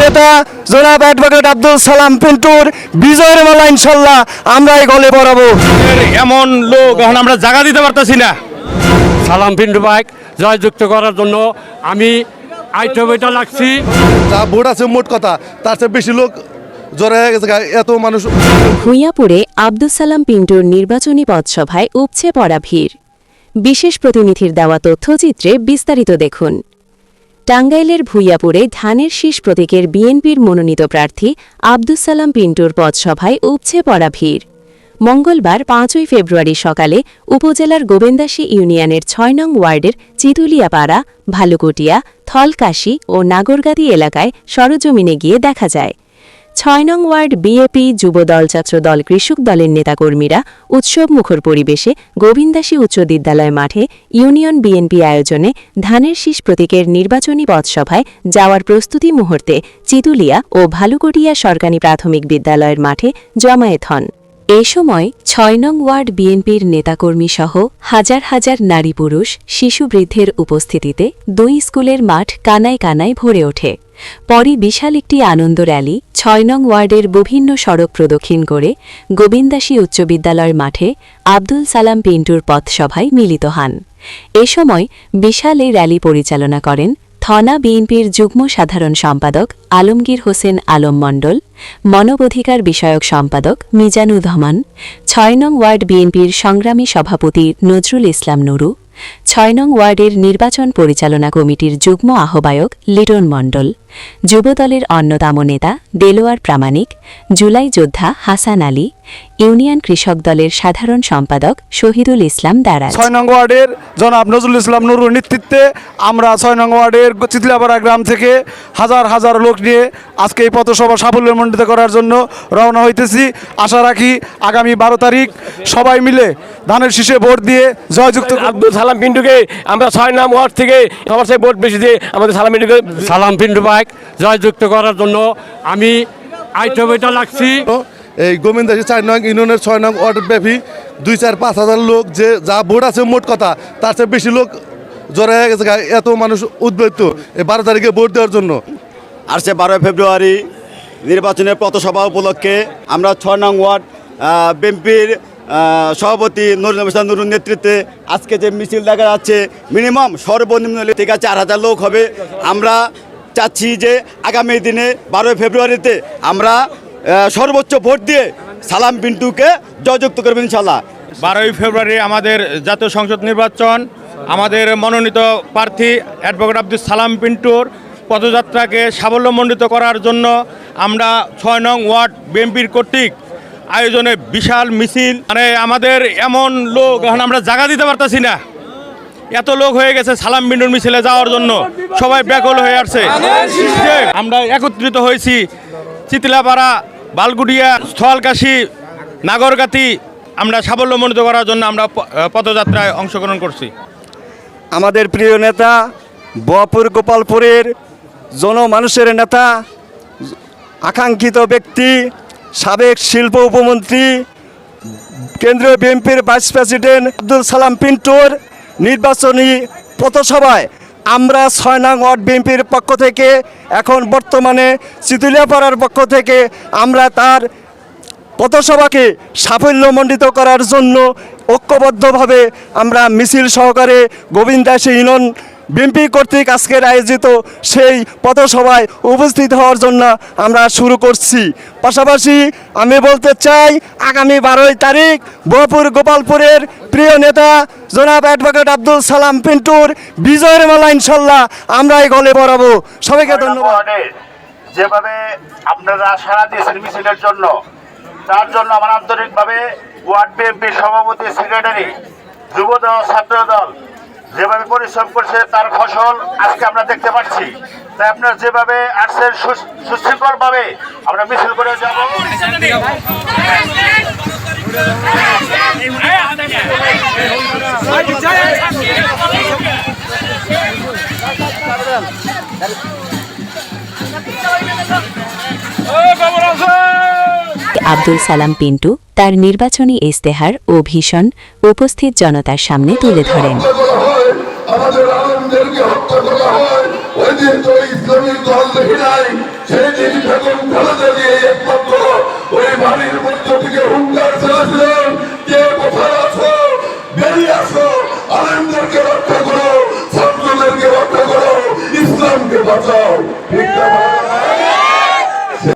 নেতা জনাব অ্যাডভোকেট আব্দুল সালাম পিন্টুর বিজয়ের মালা ইনশাল্লাহ আমরাই গলে পড়াবো। এমন লোক এখন আমরা জায়গা দিতে পারতেছি না। সালাম পিন্টু ভাই জয়যুক্ত করার জন্য আমি আইটবেটা লাগছি। যা ভোট আছে মোট কথা তার চেয়ে বেশি লোক জড়ো হয়ে গেছে, এত মানুষ। ভূঁইয়াপুরে আব্দুল সালাম পিন্টুর নির্বাচনী পথসভায় উপচে পড়া ভিড়। বিশেষ প্রতিনিধির দেওয়া তথ্যচিত্রে বিস্তারিত দেখুন। টাঙ্গাইলের ভূঁইয়াপুরে ধানের শীষ প্রতীকের বিএনপির মনোনীত প্রার্থী আব্দুল সালাম পিন্টুর পথসভায় উপচে পড়া ভিড়। মঙ্গলবার ৫ই ফেব্রুয়ারি সকালে উপজেলার গোবিন্দাসী ইউনিয়নের ৬ নং ওয়ার্ডের চিতুলিয়াপাড়া, ভালুকুটিয়া, থলকাশি ও নাগরগাতি এলাকায় সরজমিনে গিয়ে দেখা যায় ৬ নং ওয়ার্ড বিএপি, যুবদল, ছাত্রদল, কৃষক দলের নেতাকর্মীরা উৎসবমুখর পরিবেশে গোবিন্দাসী উচ্চ বিদ্যালয় মাঠে ইউনিয়ন বিএনপি আয়োজনে ধানের শীষ প্রতীকের নির্বাচনী পথসভায় যাওয়ার প্রস্তুতি মুহূর্তে চিতুলিয়া ও ভালুকুটিয়া সরকারি প্রাথমিক বিদ্যালয়ের মাঠে জমায়েত হন। এ সময় ৬ নং ওয়ার্ড বিএনপির নেতাকর্মীসহ হাজার হাজার নারী পুরুষ, শিশু বৃদ্ধের উপস্থিতিতে দুই স্কুলের মাঠ কানায় কানায় ভরে ওঠে। পরে বিশাল একটি আনন্দ র্যালি ৬ নং ওয়ার্ডের বিভিন্ন সড়ক প্রদক্ষিণ করে গোবিন্দাসী উচ্চ বিদ্যালয়ের মাঠে আব্দুল সালাম পিন্টুর পথসভায় মিলিত হন। এ সময় বিশাল এই র্যালি পরিচালনা করেন থানা বিএনপির যুগ্ম সাধারণ সম্পাদক আলমগীর হোসেন আলম মণ্ডল, মানবাধিকার বিষয়ক সম্পাদক মিজানুর রহমান, ৬ নং ওয়ার্ড বিএনপির সংগ্রামী সভাপতি নজরুল ইসলাম নুরু, ৬ নং ওয়ার্ডের নির্বাচন পরিচালনা কমিটির যুগ্ম আহ্বায়ক লিটন মণ্ডল, যুবদলের অন্যতম নেতা দেলোয়ার প্রামাণিক, জুলাই যোদ্ধা হাসান আলী, ইউনিয়ন কৃষক দলের সাধারণ সম্পাদক শহীদুল ইসলাম দারাজ। ৬ নং ওয়ার্ডের জনাব নজরুল ইসলাম নুরুর নেতৃত্বে আমরা ৬ নং ওয়ার্ডের চিতলাপাড়া গ্রাম থেকে হাজার হাজার লোক নিয়ে আজকে এই পথসভা সাফল্যমণ্ডিত করার জন্য রওনা হইতেছি। আশা রাখি আগামী ১২ তারিখ সবাই মিলে ধানের শীষে ভোট দিয়ে জয়যুক্ত আব্দুল সালাম পিন্টুকে আমরা ৬ নং ওয়ার্ড থেকে সবার সাথে ভোট বেশি দিয়ে আমাদের সালাম পিন্টুকে সালাম পিন্টু ভাই জয়যুক্ত করার জন্য আমি আইটবেটা লাগছি। এই গোবিন্দাসী ৪ নং ইউনিয়নের ৬ নং ওয়ার্ড ব্যাপী ২-৪-৫ হাজার লোক যে যা ভোট আছে মোট কথা তার চেয়ে বেশি লোক জড়ো হয়ে গেছে, এত মানুষ উদ্বৃত্ত এই ১২ তারিখে ভোট দেওয়ার জন্য। আর সে ১২ ফেব্রুয়ারি নির্বাচনের পথসভা উপলক্ষে আমরা ৬ নং ওয়ার্ড বিএনপির সভাপতি নুরুর নেতৃত্বে আজকে যে মিছিল দেখা যাচ্ছে মিনিমাম সর্বনিম্ন ঠিক আছে ৪,০০০ লোক হবে। আমরা চাচ্ছি যে আগামী দিনে ১২ ফেব্রুয়ারিতে আমরা সর্বোচ্চ ভোট দিয়ে সালাম পিন্টুকে জয়যুক্ত করবেন ইনশাল্লাহ। ১২ই ফেব্রুয়ারি আমাদের জাতীয় সংসদ নির্বাচন, আমাদের মনোনীত প্রার্থী অ্যাডভোকেট আব্দুল সালাম পিন্টুর পদযাত্রাকে সাফল্যমণ্ডিত করার জন্য আমরা ৬ নং ওয়ার্ড বিএনপির কর্তৃক আয়োজনে বিশাল মিছিল, মানে আমাদের এমন লোক এখন আমরা জায়গা দিতে পারতেছি না। এত লোক হয়ে গেছে সালাম পিন্টুর মিছিলে যাওয়ার জন্য, সবাই ব্যাকুল হয়ে আসছে। আমরা একত্রিত হয়েছি চিতলাপাড়া, বালগুডিয়া, স্থলকাশি, নাগরগাতি আমরা সাফল্যমণ্ডিত করার জন্য আমরা পদযাত্রায় অংশগ্রহণ করছি। আমাদের প্রিয় নেতা বোয়াপুর গোপালপুরের জনমানুষের নেতা, আকাঙ্ক্ষিত ব্যক্তি, সাবেক শিল্প উপমন্ত্রী, কেন্দ্রীয় বিএনপির ভাইস প্রেসিডেন্ট আব্দুল সালাম পিন্টুর নির্বাচনী পথসভায় আমরা ৬ নং ওয়ার্ড বিএনপির পক্ষ থেকে এখন বর্তমানে চিতুলিয়াপাড়ার পক্ষ থেকে আমরা তার পথসভাকে সাফল্যমণ্ডিত করার জন্য ঐক্যবদ্ধভাবে আমরা মিছিল সহকারে গোবিন্দাসী ইউনিয়ন বিএনপি কর্তৃক আজকের আয়োজিত সেই পথসভায় উপস্থিত হওয়ার জন্য আমরা শুরু করছি। পাশাপাশি আমি বলতে চাই আগামী ১২ তারিখ বোয়াপুর গোপালপুরের প্রিয় নেতা জনাব অ্যাডভোকেট আব্দুল সালাম পিন্টুর বিজয়ের মালা ইনশাল্লাহ আমরাই গলে পড়াবো। সবাইকে ধন্যবাদ। যেভাবে আপনারা সাড়া দিয়েছেন মিছিলের জন্য, তার জন্য আমার আন্তরিকভাবে ওয়ার্ড বিএনপির সভাপতি, সেক্রেটারি, যুবদল, ছাত্রদল যেভাবে পরিশ্রম করছে তার ফসল আজকে আমরা দেখতে পাচ্ছি। তাই আপনারা যেভাবে আসছেন সুশৃঙ্খলভাবে আমরা মিছিল করে যাব। আব্দুল সালাম পিন্টু তার নির্বাচনী ইস্তেহার ও ভীষণ উপস্থিত জনতার সামনে তুলে ধরেন। আমাদের আলেমদেরকে হত্যা করা হয়, ওই দিন তো ইসলামিক দল দেখি নাই সেই দিন বেগম খালেদা জিয়া একমাত্র ওই বাড়ির মধ্য থেকে হুঙ্কার ছেড়েছিলেন, কে কোথায় আছো, বেরিয়ে আসো, আলেমদেরকে রক্ষা করো, ছাত্রদেরকে রক্ষা করো, ইসলামকে বাঁচাও।